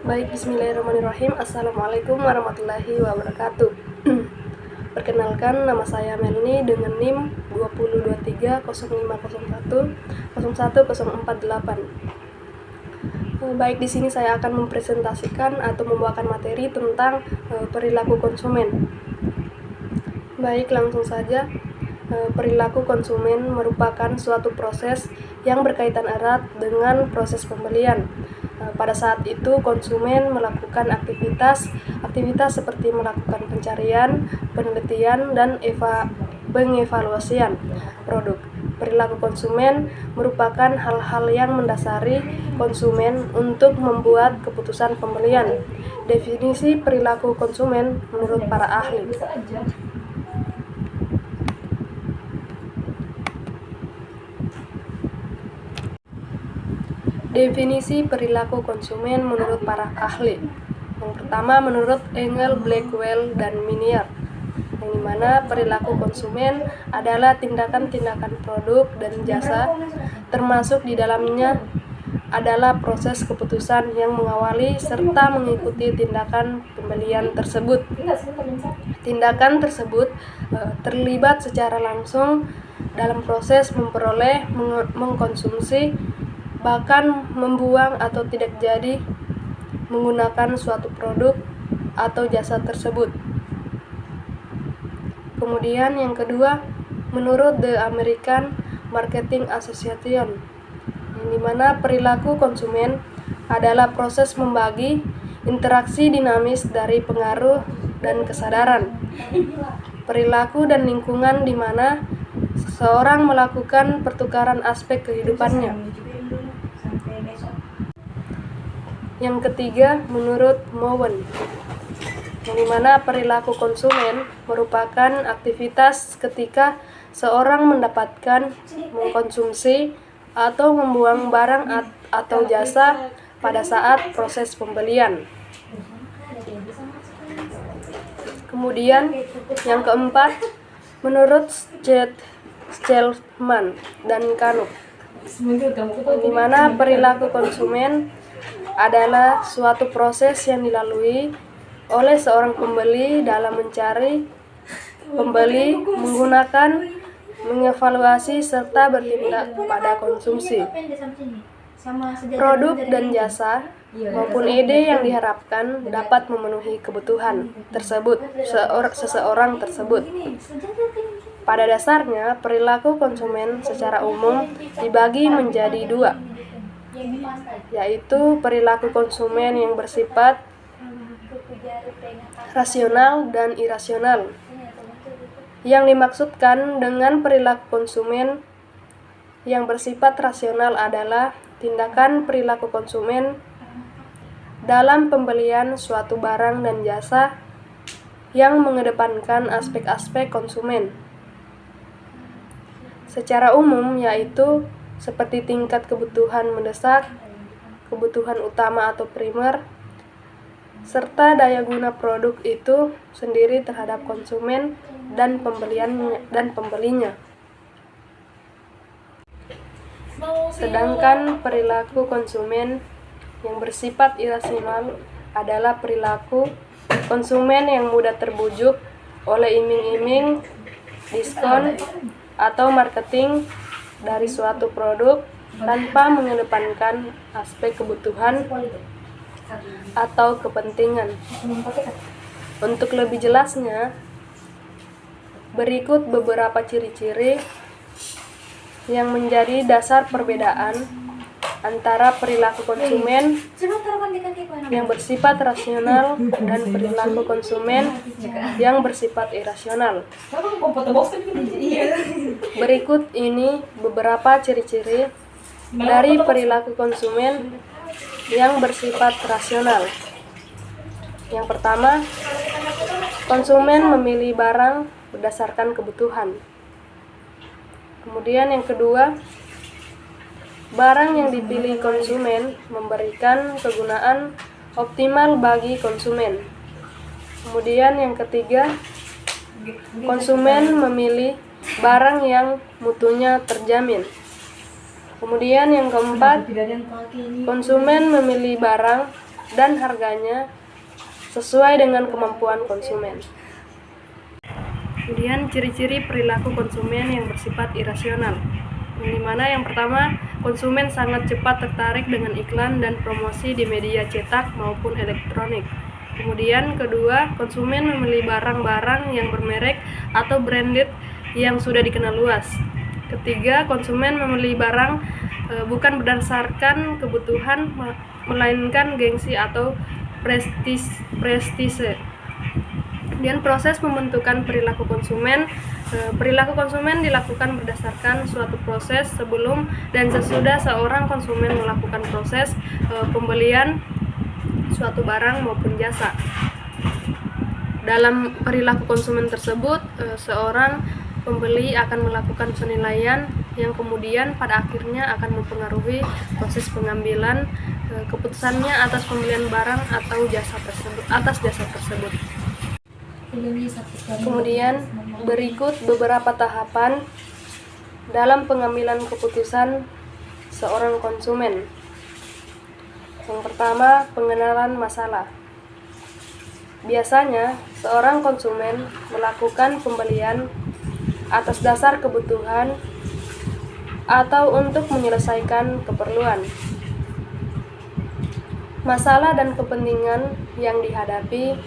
Baik, bismillahirrahmanirrahim. Assalamualaikum warahmatullahi wabarakatuh. Perkenalkan, nama saya Melni dengan NIM 20230501 Baik, di sini saya akan mempresentasikan atau membawakan materi tentang perilaku konsumen. Baik, langsung saja. Perilaku konsumen merupakan suatu proses yang berkaitan erat dengan proses pembelian. Pada saat itu konsumen melakukan aktivitas seperti melakukan pencarian, penelitian, dan pengevaluasian produk. Perilaku konsumen merupakan hal-hal yang mendasari konsumen untuk membuat keputusan pembelian. Definisi perilaku konsumen menurut para ahli. Definisi perilaku konsumen menurut para ahli. Yang pertama, menurut Engel, Blackwell, dan Minier, yang dimana perilaku konsumen adalah tindakan-tindakan produk dan jasa, termasuk di dalamnya adalah proses keputusan yang mengawali serta mengikuti tindakan pembelian tersebut. Tindakan tersebut terlibat secara langsung dalam proses memperoleh, mengkonsumsi, bahkan membuang atau tidak jadi menggunakan suatu produk atau jasa tersebut. Kemudian yang kedua, menurut The American Marketing Association, yang dimana perilaku konsumen adalah proses membagi interaksi dinamis dari pengaruh dan kesadaran, perilaku dan lingkungan di mana seseorang melakukan pertukaran aspek kehidupannya. Yang ketiga, menurut Mowen, yang dimana perilaku konsumen merupakan aktivitas ketika seorang mendapatkan, mengkonsumsi, atau membuang barang atau jasa pada saat proses pembelian. Kemudian yang keempat, menurut Schelman dan Kanu, di mana perilaku konsumen adalah suatu proses yang dilalui oleh seorang pembeli dalam mencari, pembeli, menggunakan, mengevaluasi, serta bertindak pada konsumsi produk dan jasa maupun ide yang diharapkan dapat memenuhi kebutuhan tersebut seseorang tersebut. Pada dasarnya, perilaku konsumen secara umum dibagi menjadi dua, yaitu perilaku konsumen yang bersifat rasional dan irasional. Yang dimaksudkan dengan perilaku konsumen yang bersifat rasional adalah tindakan perilaku konsumen dalam pembelian suatu barang dan jasa yang mengedepankan aspek-aspek konsumen secara umum, yaitu seperti tingkat kebutuhan mendesak, kebutuhan utama atau primer, serta daya guna produk itu sendiri terhadap konsumen dan pembelinya. Sedangkan perilaku konsumen yang bersifat irasional adalah perilaku konsumen yang mudah terbujuk oleh iming-iming, diskon, atau marketing dari suatu produk tanpa mengedepankan aspek kebutuhan atau kepentingan. Untuk lebih jelasnya, berikut beberapa ciri-ciri yang menjadi dasar perbedaan antara perilaku konsumen yang bersifat rasional dan perilaku konsumen yang bersifat irasional. Berikut ini beberapa ciri-ciri dari perilaku konsumen yang bersifat rasional. Yang pertama, konsumen memilih barang berdasarkan kebutuhan. Kemudian yang kedua, barang yang dipilih konsumen memberikan kegunaan optimal bagi konsumen. Kemudian yang ketiga, konsumen memilih barang yang mutunya terjamin. Kemudian yang keempat, konsumen memilih barang dan harganya sesuai dengan kemampuan konsumen. Kemudian ciri-ciri perilaku konsumen yang bersifat irasional, yang dimana yang pertama, konsumen sangat cepat tertarik dengan iklan dan promosi di media cetak maupun elektronik. Kemudian kedua, konsumen membeli barang-barang yang bermerek atau branded yang sudah dikenal luas. Ketiga, konsumen membeli barang bukan berdasarkan kebutuhan, melainkan gengsi atau prestise. Kemudian proses pembentukan perilaku konsumen. Perilaku konsumen dilakukan berdasarkan suatu proses sebelum dan sesudah seorang konsumen melakukan proses pembelian suatu barang maupun jasa. Dalam perilaku konsumen tersebut, seorang pembeli akan melakukan penilaian yang kemudian pada akhirnya akan mempengaruhi proses pengambilan keputusannya atas pembelian barang atau jasa tersebut. Kemudian berikut beberapa tahapan dalam pengambilan keputusan seorang konsumen. Yang pertama, pengenalan masalah. Biasanya, seorang konsumen melakukan pembelian atas dasar kebutuhan atau untuk menyelesaikan keperluan. Masalah dan kepentingan yang dihadapi.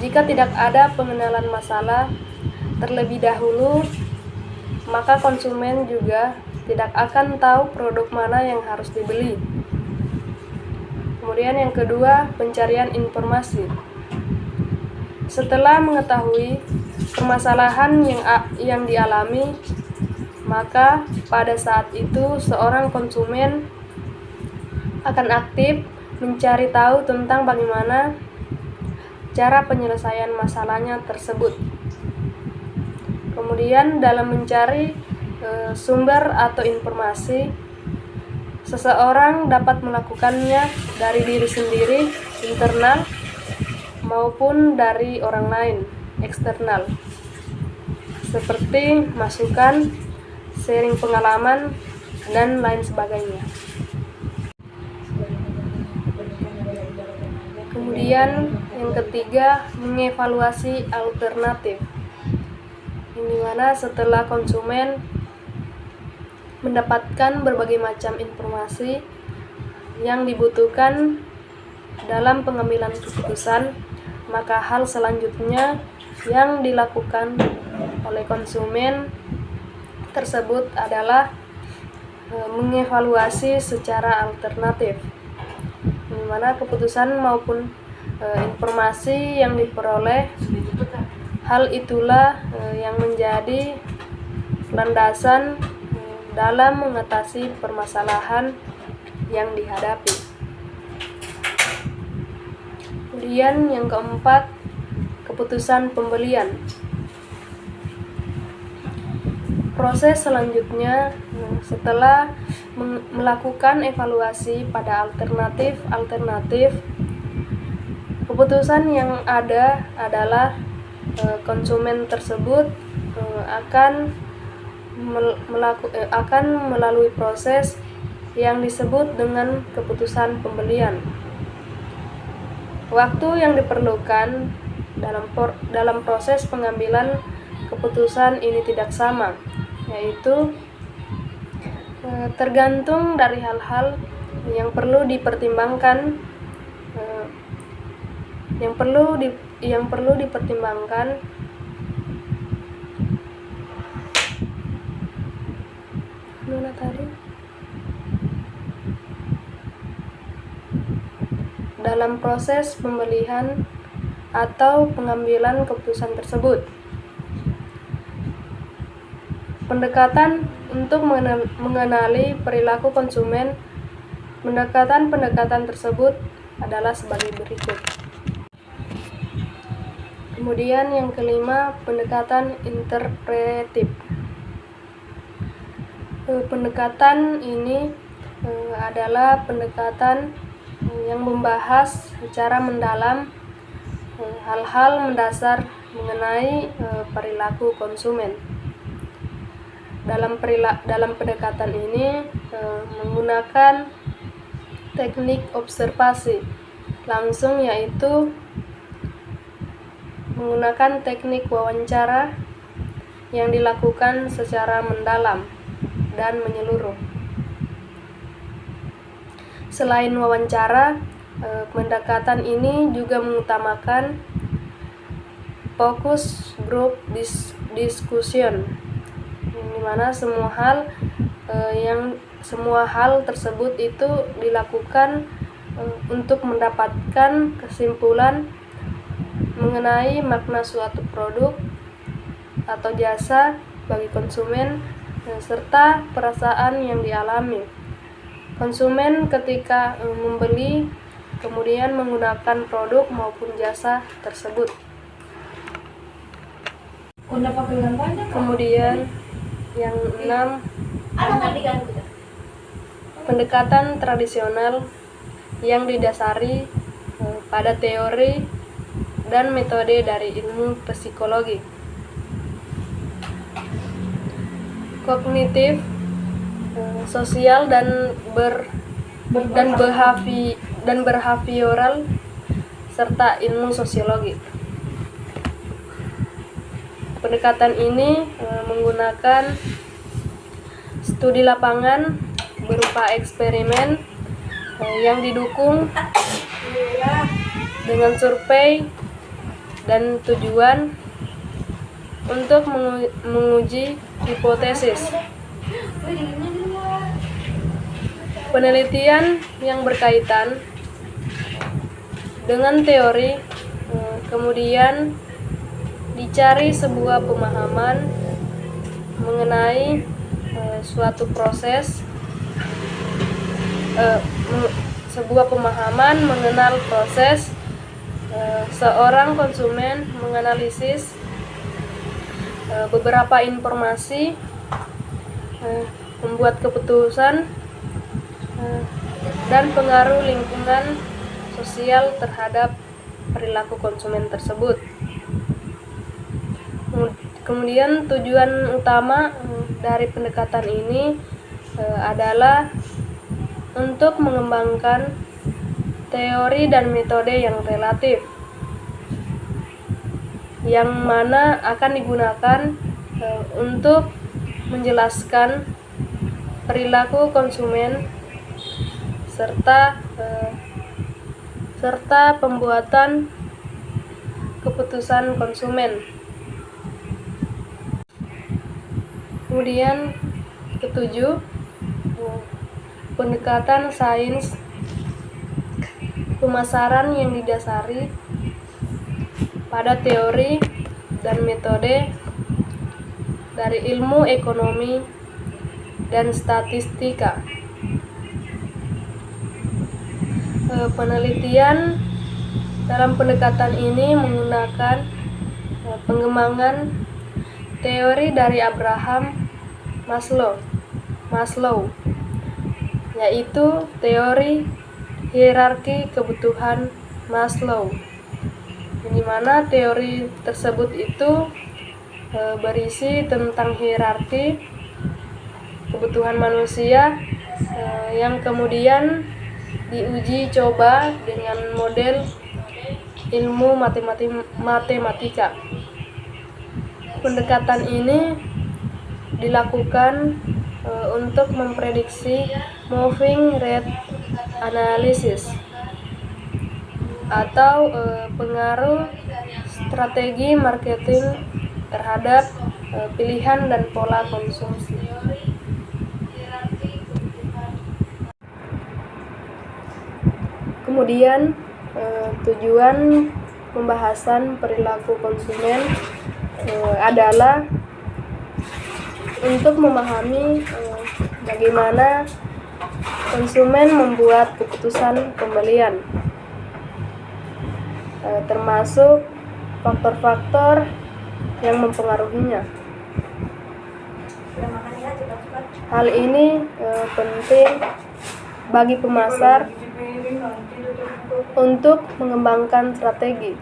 Jika tidak ada pengenalan masalah terlebih dahulu, maka konsumen juga tidak akan tahu produk mana yang harus dibeli. Kemudian yang kedua, pencarian informasi. Setelah mengetahui permasalahan yang dialami, maka pada saat itu seorang konsumen akan aktif mencari tahu tentang bagaimana cara penyelesaian masalahnya tersebut. Kemudian dalam mencari sumber atau informasi, seseorang dapat melakukannya dari diri sendiri, internal, maupun dari orang lain, eksternal, seperti masukan, sharing pengalaman, dan lain sebagainya. Kemudian yang ketiga, mengevaluasi alternatif, yang dimana setelah konsumen mendapatkan berbagai macam informasi yang dibutuhkan dalam pengambilan keputusan, maka hal selanjutnya yang dilakukan oleh konsumen tersebut adalah mengevaluasi secara alternatif, di mana keputusan maupun informasi yang diperoleh, hal itulah yang menjadi landasan dalam mengatasi permasalahan yang dihadapi. Kemudian yang keempat, keputusan pembelian. Proses selanjutnya setelah melakukan evaluasi pada alternatif, keputusan yang ada adalah konsumen tersebut akan melalui proses yang disebut dengan keputusan pembelian. Waktu yang diperlukan dalam proses pengambilan keputusan ini tidak sama, yaitu tergantung dari hal-hal yang perlu dipertimbangkan, dalam proses pembelian atau pengambilan keputusan tersebut. Pendekatan untuk mengenali perilaku konsumen. Pendekatan tersebut adalah sebagai berikut. Kemudian yang kelima, pendekatan interpretif. Pendekatan ini adalah pendekatan yang membahas secara mendalam hal-hal mendasar mengenai perilaku konsumen. Dalam pendekatan ini menggunakan teknik observasi, langsung, yaitu menggunakan teknik wawancara yang dilakukan secara mendalam dan menyeluruh. Selain wawancara, pendekatan ini juga mengutamakan focus group discussion, di mana semua hal tersebut itu dilakukan untuk mendapatkan kesimpulan mengenai makna suatu produk atau jasa bagi konsumen serta perasaan yang dialami konsumen ketika membeli kemudian menggunakan produk maupun jasa tersebut. Kemudian yang 6, pendekatan tradisional yang didasari pada teori dan metode dari ilmu psikologi. Kognitif, sosial dan behavioral serta ilmu sosiologi. Pendekatan ini menggunakan studi lapangan berupa eksperimen yang didukung dengan survei dan tujuan untuk menguji hipotesis. Penelitian yang berkaitan dengan teori, kemudian dicari sebuah pemahaman mengenai suatu proses, mengenal proses seorang konsumen menganalisis beberapa informasi, membuat keputusan, dan pengaruh lingkungan sosial terhadap perilaku konsumen tersebut. Kemudian tujuan utama dari pendekatan ini adalah untuk mengembangkan teori dan metode yang relatif, yang mana akan digunakan untuk menjelaskan perilaku konsumen serta pembuatan keputusan konsumen. Kemudian ketujuh, pendekatan sains pemasaran yang didasari pada teori dan metode dari ilmu ekonomi dan statistika. Penelitian dalam pendekatan ini menggunakan pengembangan teori dari Abraham Maslow, yaitu teori hierarki kebutuhan Maslow, di mana teori tersebut itu berisi tentang hierarki kebutuhan manusia yang kemudian diuji coba dengan model ilmu matematika. Pendekatan ini dilakukan untuk memprediksi moving rate analysis atau pengaruh strategi marketing terhadap pilihan dan pola konsumsi. Kemudian tujuan pembahasan perilaku konsumen adalah untuk memahami bagaimana konsumen membuat keputusan pembelian, termasuk faktor-faktor yang mempengaruhinya. Hal ini penting bagi pemasar untuk mengembangkan strategi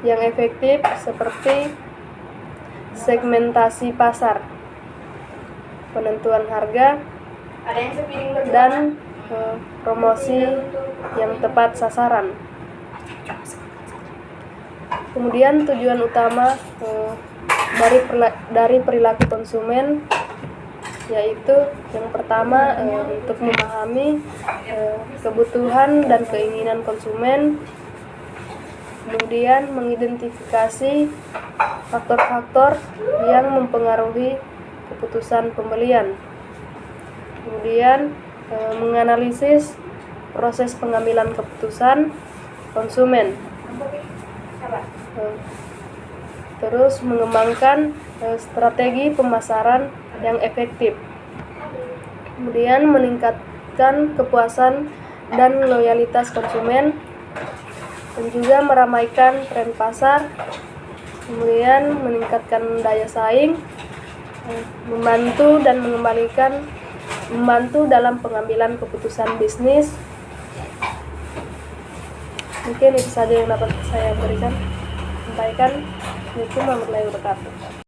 yang efektif seperti segmentasi pasar, penentuan harga, dan promosi yang tepat sasaran. Kemudian tujuan utama dari perilaku konsumen yaitu yang pertama untuk memahami kebutuhan dan keinginan konsumen, kemudian mengidentifikasi faktor-faktor yang mempengaruhi keputusan pembelian, kemudian menganalisis proses pengambilan keputusan konsumen, terus mengembangkan strategi pemasaran yang efektif, kemudian meningkatkan kepuasan dan loyalitas konsumen, dan juga meramaikan tren pasar, kemudian meningkatkan daya saing, membantu dalam pengambilan keputusan bisnis. Mungkin itu saja yang dapat saya sampaikan. Assalamualaikum warahmatullahi wabarakatuh.